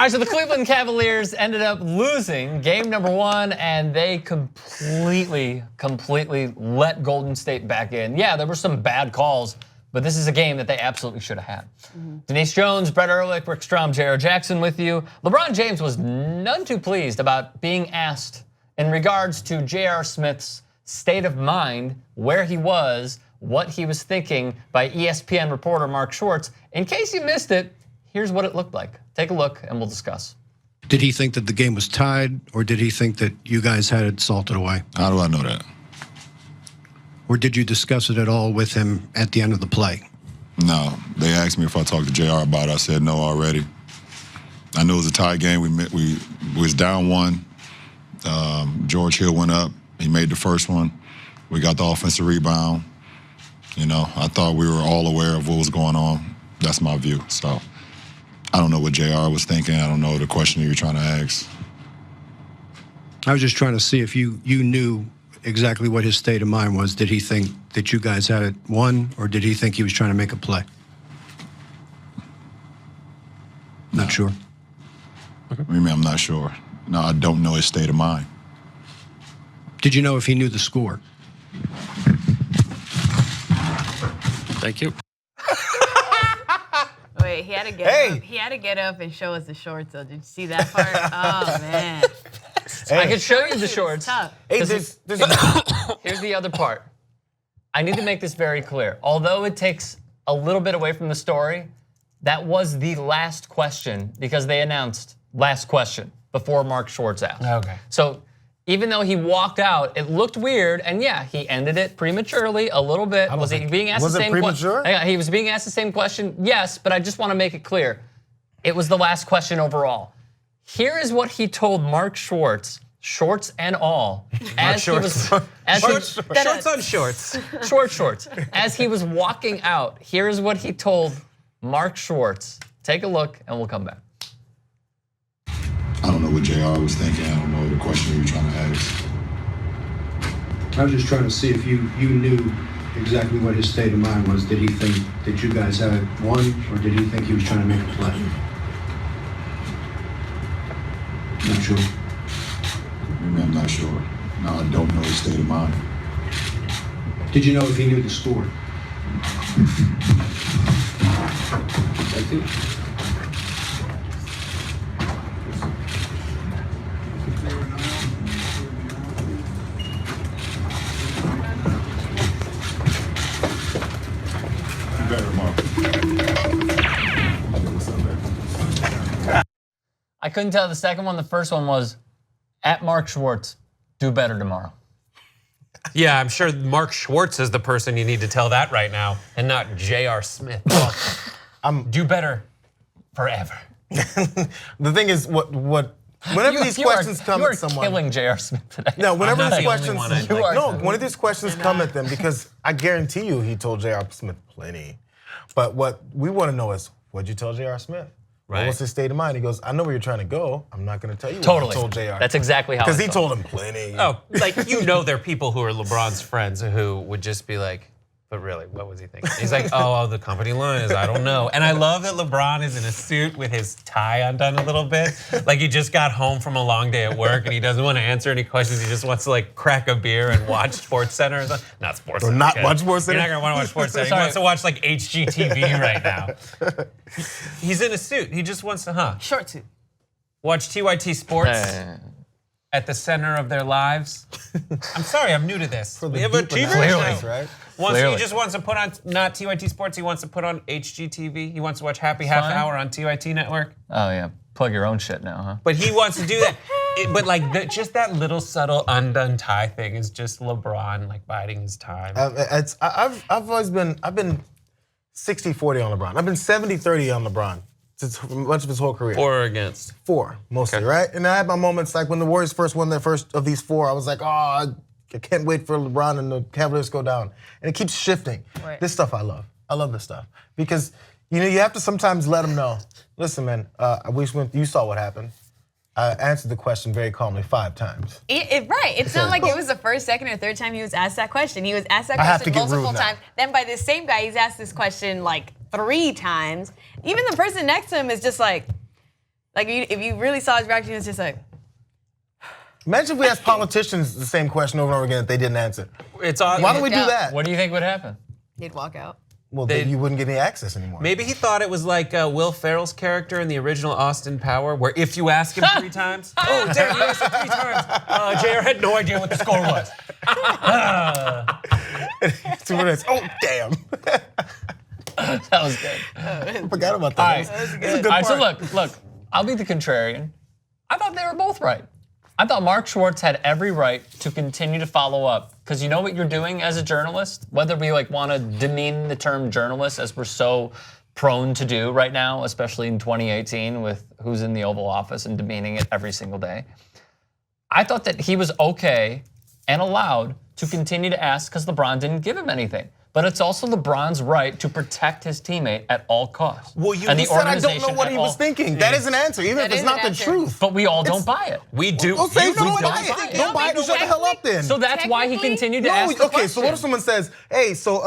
right, so the Cleveland Cavaliers ended up losing game number 1, and they completely let Golden State back in. Yeah, there were some bad calls, but this is a game that they absolutely should have had. Denise Jones, Brett Erlich, Rick Strom, Jayar Jackson with you. LeBron James was none too pleased about being asked in regards to J.R. Smith's state of mind, where he was, what he was thinking, by ESPN reporter Mark Schwartz. In case you missed it, here's what it looked like. Take a look and we'll discuss. Did he think that the game was tied, or did he think that you guys had it salted away? How do I know that? Or did you discuss it at all with him at the end of the play? No. They asked me if I talked to JR about it. I said no already. I knew it was a tie game. We was down 1. George Hill went up. He made the first one. We got the offensive rebound. You know, I thought we were all aware of what was going on. That's my view. So I don't know what JR was thinking. I don't know the question you're trying to ask. I was just trying to see if you knew exactly what his state of mind was. Did he think that you guys had it won, or did he think he was trying to make a play? No. Not sure. What do you mean I'm not sure? No, I don't know his state of mind. Did you know if he knew the score? Thank you. Wait, he had to get up. He had to get up and show us the shorts. Though, did you see that part? Oh man. I can show you the shorts. Tough. Here's the other part. I need to make this very clear. Although it takes a little bit away from the story, that was the last question because they announced last question before Mark Schwartz asked. Okay. So even though he walked out, it looked weird, and yeah, he ended it prematurely a little bit. Was he being asked the same question? He was being asked the same question, yes, but I just want to make it clear. It was the last question overall. Here is what he told Mark Schwartz, shorts and all, as he was shorts on shorts. Shorts. As he was walking out, here is what he told Mark Schwartz. Take a look, and we'll come back. I don't know what JR was thinking. I don't know the question you're trying to ask. I was just trying to see if you knew exactly what his state of mind was. Did he think that you guys had it won, or did he think he was trying to make a play? Not sure. Maybe I'm not sure. No, I don't know his state of mind. Did you know if he knew the score? Thank you. I couldn't tell the second one. The first one was, at Mark Schwartz, do better tomorrow. Yeah, I'm sure Mark Schwartz is the person you need to tell that right now, and not J.R. Smith. Do better forever. The thing is, whenever these questions come at someone, you are killing J.R. Smith today. No, whenever these questions, one of these questions come at them, because I guarantee you, he told J.R. Smith plenty. But what we want to know is, what'd you tell J.R. Smith? Right. What was his state of mind? He goes, I know where you're trying to go. I'm not going to tell you Totally. what I told JR. That's exactly how. Because he told him plenty. Oh, like there are people who are LeBron's friends who would just be like, but really, what was he thinking? He's like, oh, the company line is, I don't know. And I love that LeBron is in a suit with his tie undone a little bit. Like he just got home from a long day at work and he doesn't want to answer any questions. He just wants to like crack a beer and watch SportsCenter. Not SportsCenter. Or not watch SportsCenter? You're not gonna want to watch SportsCenter. He wants to watch like HGTV right now. He's in a suit. He just wants to, Short suit. Watch TYT Sports. At the center of their lives. I'm sorry, I'm new to this. We have achievers, right? He just wants to put on not TYT Sports. He wants to put on HGTV. He wants to watch Happy Half Hour on TYT Network. Oh yeah, plug your own shit now, huh? But he wants to do that. But like just that little subtle undone tie thing is just LeBron like biding his time. I've been 60-40 on LeBron. I've been 70-30 on LeBron. Much of his whole career. For or against? For, mostly, right? And I had my moments like when the Warriors first won their first of these 4, I was like, oh, I can't wait for LeBron and the Cavaliers to go down. And it keeps shifting. Right. This stuff I love. I love this stuff. Because, you have to sometimes let them know, listen, man, you saw what happened. I answered the question very calmly 5 times. Right. It's not like it was the first, second, or third time he was asked that question. He was asked that I have to question get rude multiple now. times. Then by this same guy, he's asked this question like 3 times. Even the person next to him is just like, Like if you really saw his reaction, it's just like. Imagine if we asked politicians the same question over and over again that they didn't answer. Why don't we do that? What do you think would happen? He'd walk out. Well, then you wouldn't get any access anymore. Maybe he thought it was like Will Ferrell's character in the original Austin Power, where if you ask him 3 times, oh, Jayar, you asked him 3 times. Jayar had no idea what the score was. 2 minutes. Oh, damn. That was good. I forgot about that. All right. That's a good All right, so part. look, I'll be the contrarian. I thought they were both right. I thought Mark Schwartz had every right to continue to follow up, because you know what you're doing as a journalist? Whether we want to demean the term journalist, as we're so prone to do right now, especially in 2018 with who's in the Oval Office and demeaning it every single day. I thought that he was okay and allowed to continue to ask because LeBron didn't give him anything. But it's also LeBron's right to protect his teammate at all costs. Well, and he said I don't know what he was thinking. That is an answer, even if it's not the truth. But we all don't buy it. We do. Don't say You don't don't buy buy it. it. Don't buy it. You shut the hell up then. So that's why he continued to ask the Okay, question. so what if someone says, hey, so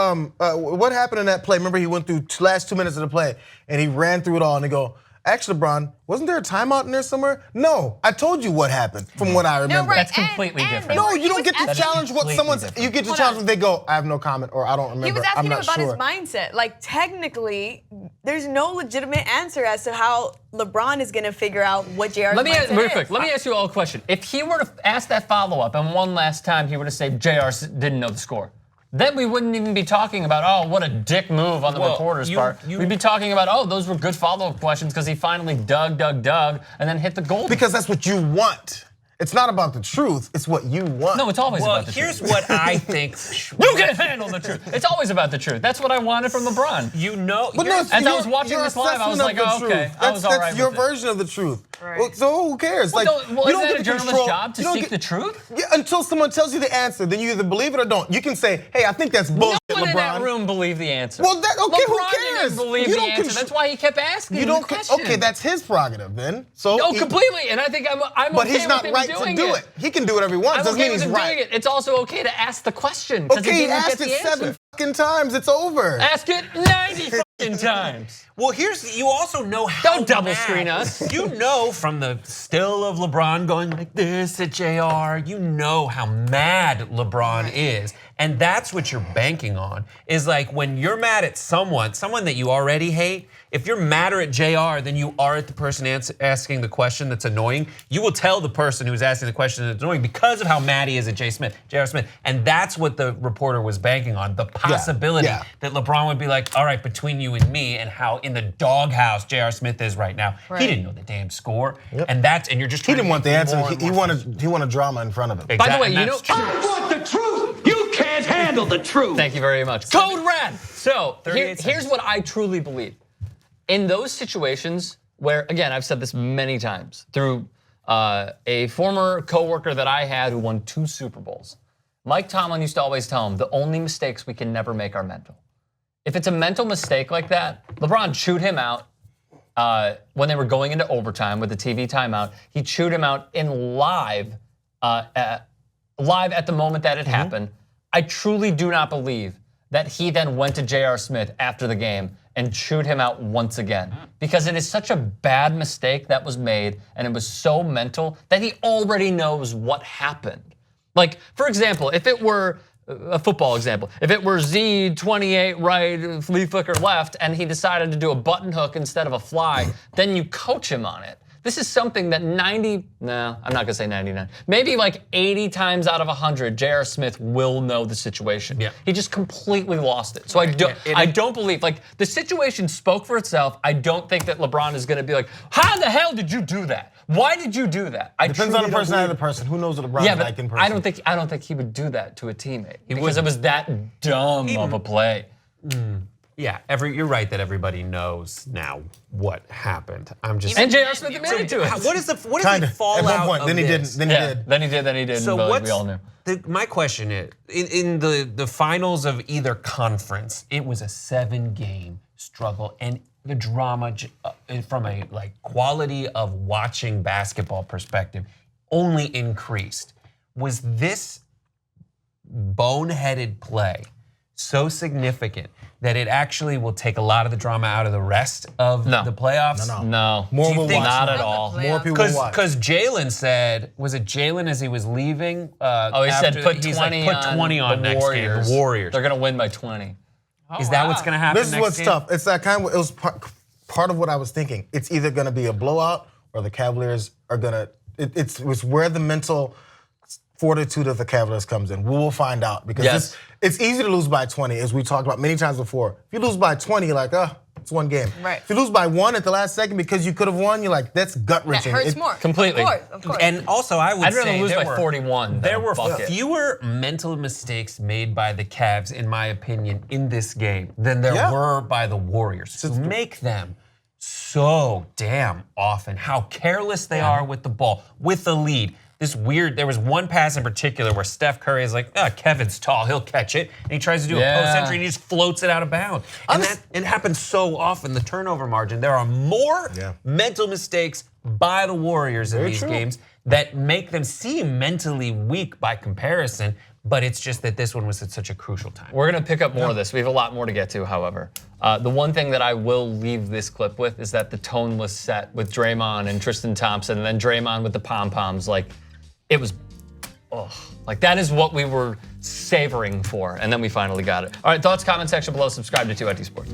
what happened in that play? Remember he went through last 2 minutes of the play and he ran through it all and they go, actually, LeBron, wasn't there a timeout in there somewhere? No, I told you what happened from what I remember. right. That's completely different. No, you don't get to That's challenge what completely someone's. different. You get to Hold challenge on. when they go, I have no comment or I don't remember. He was I'm asking him not about sure. his mindset. Like technically, there's no legitimate answer as to how LeBron is going to figure out what Jayar's Let me ask, mindset real is. quick. Let me ask you all a question. If he were to ask that follow-up and one last time he were to say Jayar didn't know the score, then we wouldn't even be talking about, oh, what a dick move on the reporter's part. We'd be talking about, oh, those were good follow-up questions because he finally dug, and then hit the goal. Because that's what you want. It's not about the truth. It's what you want. No, it's always Well, about the here's truth. what I think. You can handle the truth. It's always about the truth. That's what I wanted from LeBron. You know, But no, As I was your- watching your this live, I was assessment like, of the oh, okay. truth. I was all right That's your with it. version of the truth. Right. Well, so who cares? Well, Like, isn't you don't that get a to journalist's control. job to you don't seek get- the truth? Yeah, until someone tells you the answer, then you either believe it or don't. You can say, hey, I think that's bullshit, No one LeBron. in that room believed the answer. Well, that- okay, who LeBron cares? didn't believe You the don't answer. control- That's why he kept asking You don't. the question. Okay, that's his prerogative then. So. No, completely. And I think I'm But okay he's not with him right to doing do it. He can do whatever he wants. I'm Doesn't okay mean with he's him right. doing it. It's also okay to ask the question. 'cause Okay, he he didn't asked get it the 7 answer. fucking times. It's over. Ask it 90 fucking times. well, you also know how Don't double mad- screen us. You know from the still of LeBron going like this at JR, you know how mad LeBron is. And that's what you're banking on, is like when you're mad at someone that you already hate, if you're madder at JR than you are at the person asking the question that's annoying, you will tell the person who's asking the question that's annoying because of how mad he is at J.R. Smith. And that's what the reporter was banking on, the possibility that LeBron would be like, all right, between you and me, and how in the doghouse J.R. Smith is right now. Right. He didn't know the damn score. And you're just He trying didn't to want the make answer. more and He more wanted drama in front of him. By the way, and you know, that's true. I want the truth. You can't handle the truth. Thank you very much. Code Red. So 38 here's what I truly believe. In those situations where, again, I've said this many times through a former coworker that I had who won 2 Super Bowls, Mike Tomlin used to always tell him, the only mistakes we can never make are mental. If it's a mental mistake like that, LeBron chewed him out when they were going into overtime with the TV timeout. He chewed him out in live at the moment that it happened. I truly do not believe that he then went to J.R. Smith after the game and chewed him out once again, because it is such a bad mistake that was made and it was so mental that he already knows what happened. Like, for example, if it were a football example, if it were Z28 right, flea flicker left, and he decided to do a button hook instead of a fly, then you coach him on it. This is something that I'm not gonna say 99, maybe like 80 times out of 100, J.R. Smith will know the situation. Yeah. He just completely lost it. So I don't believe, like, the situation spoke for itself. I don't think that LeBron is gonna be like, how the hell did you do that? Why did you do that? Depends on the personality of the person. Who knows what LeBron's Yeah, like in but person? I don't think he would do that to a teammate because it was that dumb of a play. Yeah, you're right that everybody knows now what happened. I'm just And J.R. Smith admitted to it. What is the Kinda. fallout At one point, of then he this? didn't. Then he did. Then he did. So but what's we all knew. my question is, in the finals of either conference, it was a 7-game struggle, and the drama from a quality of watching basketball perspective only increased. Was this boneheaded play so significant that it actually will take a lot of the drama out of the rest of No. the playoffs? No, More will watch. not at Not the all. playoffs. More people will watch. Because Jalen said, was it Jalen as he was leaving? He said put 20 he's like, put 20 on the next Warriors. game. The Warriors. They're gonna win by 20. Is that what's going to happen This is next what's game? tough. It's that kind of, it was part of what I was thinking. It's either going to be a blowout or the Cavaliers are going to, it's where the mental fortitude of the Cavaliers comes in. We will find out because Yes. it's easy to lose by 20, as we talked about many times before. If you lose by 20, you're like, it's one game. Right. If you lose by 1 at the last second because you could have won, you're like, that's gut That wrenching. hurts more. Completely. Of course. And also, I would I'd rather say lose there by were- 41 than There a were bucket. fewer mental mistakes made by the Cavs, in my opinion, in this game than there Yeah. were by the Warriors, who make them so damn often. How careless they are with the ball, with the lead. There was one pass in particular where Steph Curry is like, Kevin's tall, he'll catch it. And he tries to do a post entry and he just floats it out of bounds. And it happens so often, the turnover margin. There are more mental mistakes by the Warriors in these games that make them seem mentally weak by comparison. But it's just that this one was at such a crucial time. We're gonna pick up more of this. We have a lot more to get to, however. The one thing that I will leave this clip with is that the tone was set with Draymond and Tristan Thompson, and then Draymond with the pom-poms. Like, it was, like that is what we were savoring for, and then we finally got it. All right, thoughts, comment section below. Subscribe to 2IT Sports.